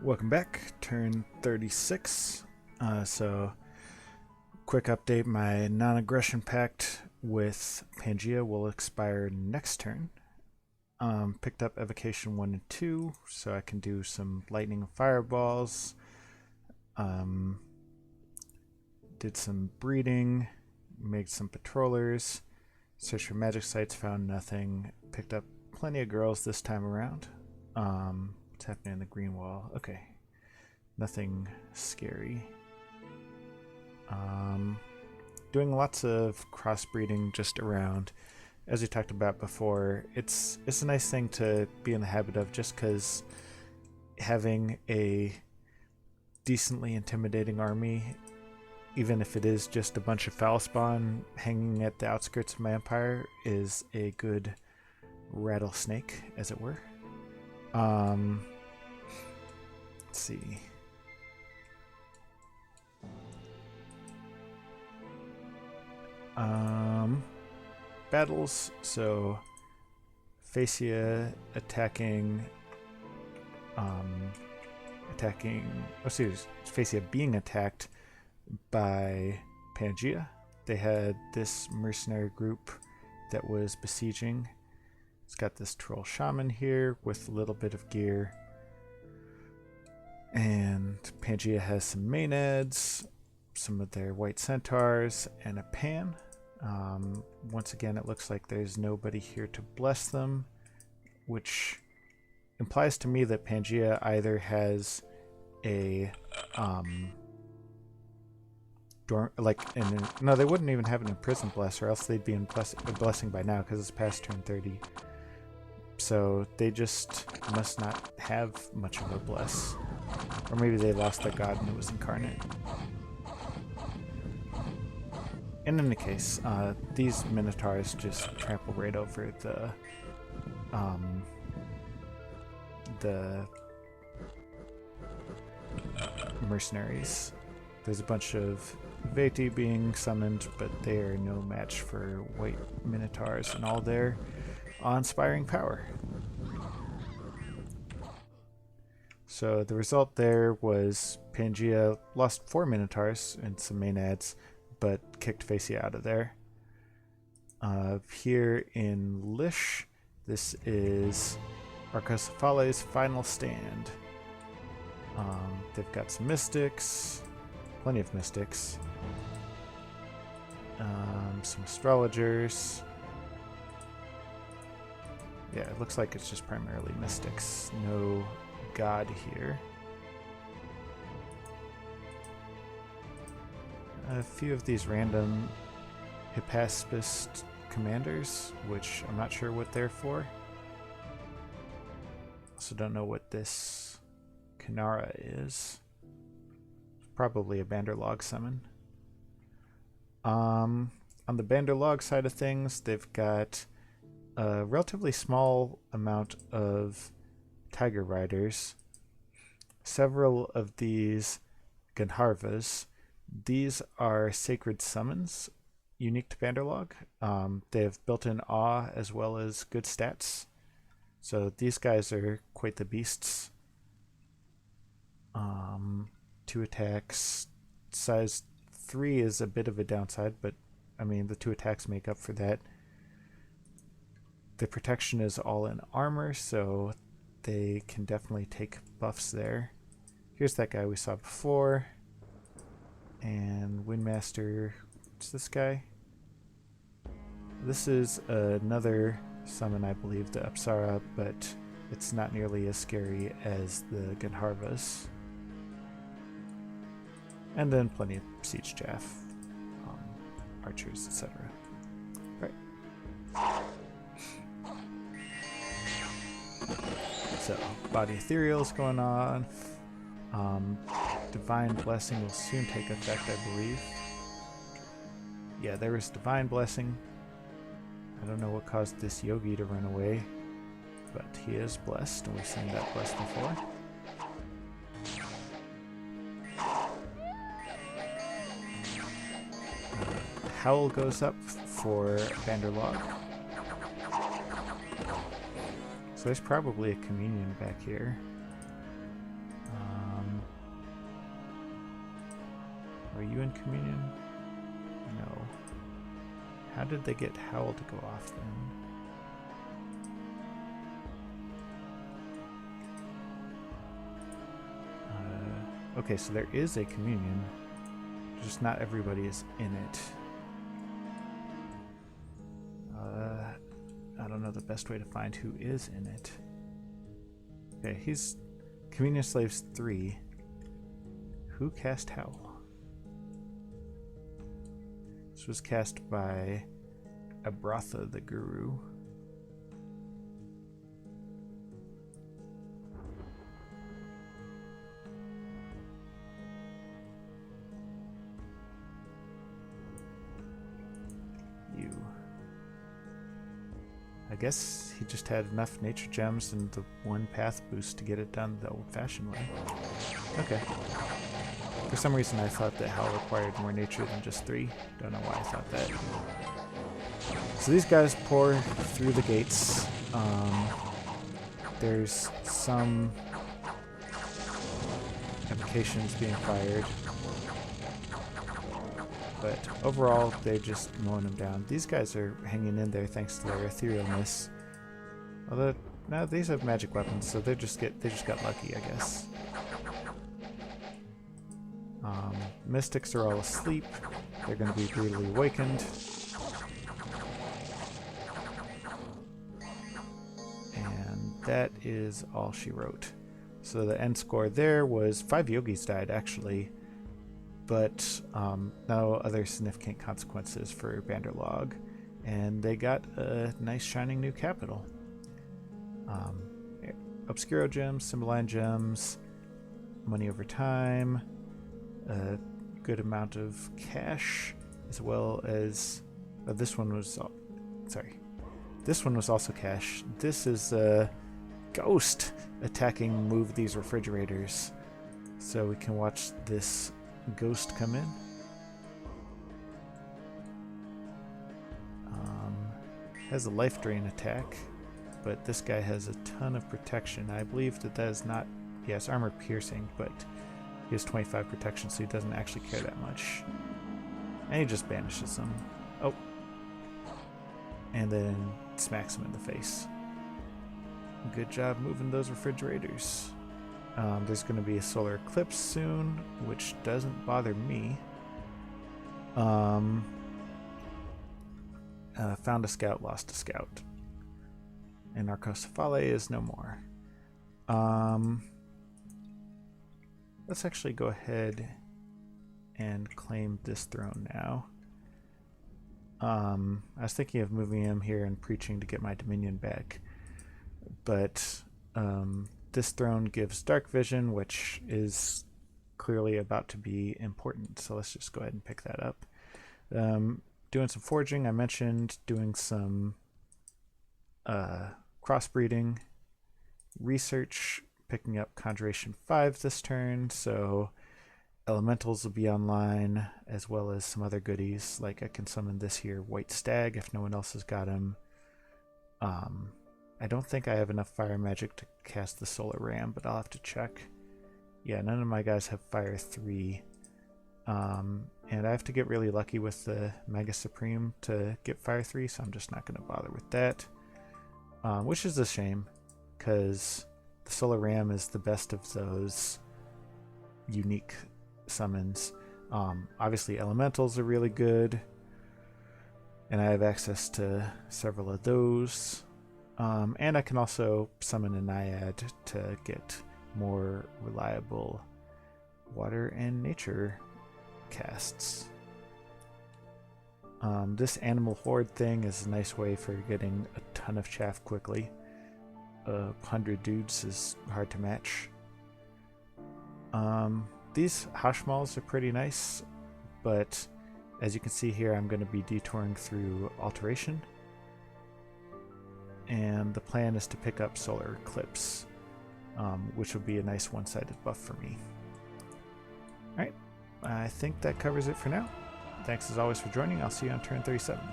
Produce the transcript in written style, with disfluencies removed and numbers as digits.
Welcome back, turn 36. So, quick update, my non-aggression pact with Pangea will expire next turn. Picked up Evocation 1 and 2, so I can do some lightning and fireballs. Did some breeding, made some patrollers, searched for magic sites, found nothing. Picked up plenty of girls this time around. What's happening in the green wall? Okay, nothing scary. Doing lots of crossbreeding just around. As we talked about before, it's a nice thing to be in the habit of, just because having a decently intimidating army, even if it is just a bunch of foul spawn hanging at the outskirts of my empire, is a good rattlesnake, as it were. Let's see. Battles. So, Phasia attacking. Phasia being attacked by Pangea. They had this mercenary group that was besieging. It's got this troll shaman here with a little bit of gear. And Pangea has some maenads, some of their white centaurs, and a pan. Once again, it looks like there's nobody here to bless them, which implies to me that Pangea either has a no, they wouldn't even have an imprisoned bless, or else they'd be in blessing by now, because it's past turn 30. So they just must not have much of a bless. Or maybe they lost their god and it was incarnate. In any case, these minotaurs just trample right over the mercenaries. There's a bunch of Veti being summoned, but they are no match for white minotaurs and all their awe-inspiring power. So the result there was Pangea lost 4 minotaurs and some maenads, but kicked Phasia out of there. Here in Lish, this is Arcocephale's final stand. They've got some mystics, plenty of mystics, some astrologers. Yeah, it looks like it's just primarily mystics. No god here. A few of these random Hippaspist commanders, which I'm not sure what they're for. Also don't know what this Kanara is. Probably a Banderlog summon. On the Banderlog side of things, they've got a relatively small amount of Tiger Riders. Several of these Gandharvas. These are sacred summons, unique to Banderlog. They have built-in awe as well as good stats. So these guys are quite the beasts. 2 attacks. Size 3 is a bit of a downside, but I mean the 2 attacks make up for that. The protection is all in armor, so they can definitely take buffs there. Here's that guy we saw before. And Windmaster, what's this guy? This is another summon, I believe, the Apsara, but it's not nearly as scary as the Gandharvas. And then plenty of Siege Chaff, archers, etc. Right. So, Body Ethereal's going on. Divine Blessing will soon take effect, I believe. Yeah, there was Divine Blessing. I don't know what caused this Yogi to run away, but he is blessed, and we've seen that blessed before. Howl goes up for Banderlog. So there's probably a communion back here. Are you in communion? No. How did they get Howl to go off then? Okay, so there is a communion, just not everybody is in it. I don't know the best way to find who is in it. Okay, he's Communion Slaves 3. Who cast Howl? This was cast by Abratha the Guru. I guess he just had enough nature gems and the one path boost to get it done the old-fashioned way. Okay. For some reason I thought that Howl required more nature than just 3. Don't know why I thought that. So these guys pour through the gates. There's some applications being fired. But overall, they're just mowing them down. These guys are hanging in there thanks to their etherealness. Although, no, these have magic weapons, so they just got lucky, I guess. Mystics are all asleep. They're going to be brutally awakened. And that is all she wrote. So the end score there was 5 yogis died, actually. But no other significant consequences for Banderlog, and they got a nice shining new capital. Obscuro gems, Symboline gems, money over time, a good amount of cash, as well as this one was also cash. This is a ghost attacking Move These Refrigerators, so we can watch this ghost come in. Has a life drain attack, but this guy has a ton of protection. I believe that is not, yes, armor piercing, but he has 25 protection, so he doesn't actually care that much. And he just banishes them. Oh. And then smacks him in the face. Good job moving those refrigerators. There's going to be a solar eclipse soon, which doesn't bother me. Found a scout, lost a scout. And Narcoscephale is no more. Let's actually go ahead and claim this throne now. I was thinking of moving him here and preaching to get my dominion back. But this throne gives dark vision, which is clearly about to be important. So let's just go ahead and pick that up. Doing some foraging. I mentioned doing some crossbreeding. Research, picking up Conjuration 5 this turn. So elementals will be online, as well as some other goodies. Like I can summon this here White Stag if no one else has got him. I don't think I have enough fire magic to cast the Solar Ram, but I'll have to check. Yeah, none of my guys have Fire 3. And I have to get really lucky with the Mega Supreme to get Fire 3, so I'm just not going to bother with that. Which is a shame, because the Solar Ram is the best of those unique summons. Obviously elementals are really good, and I have access to several of those. And I can also summon a Naiad to get more reliable water and nature casts. This Animal Horde thing is a nice way for getting a ton of chaff quickly. 100 dudes is hard to match. These Hashmals are pretty nice, but as you can see here, I'm going to be detouring through Alteration. And the plan is to pick up Solar Eclipse, which will be a nice one-sided buff for me. Alright, I think that covers it for now. Thanks as always for joining. I'll see you on turn 37.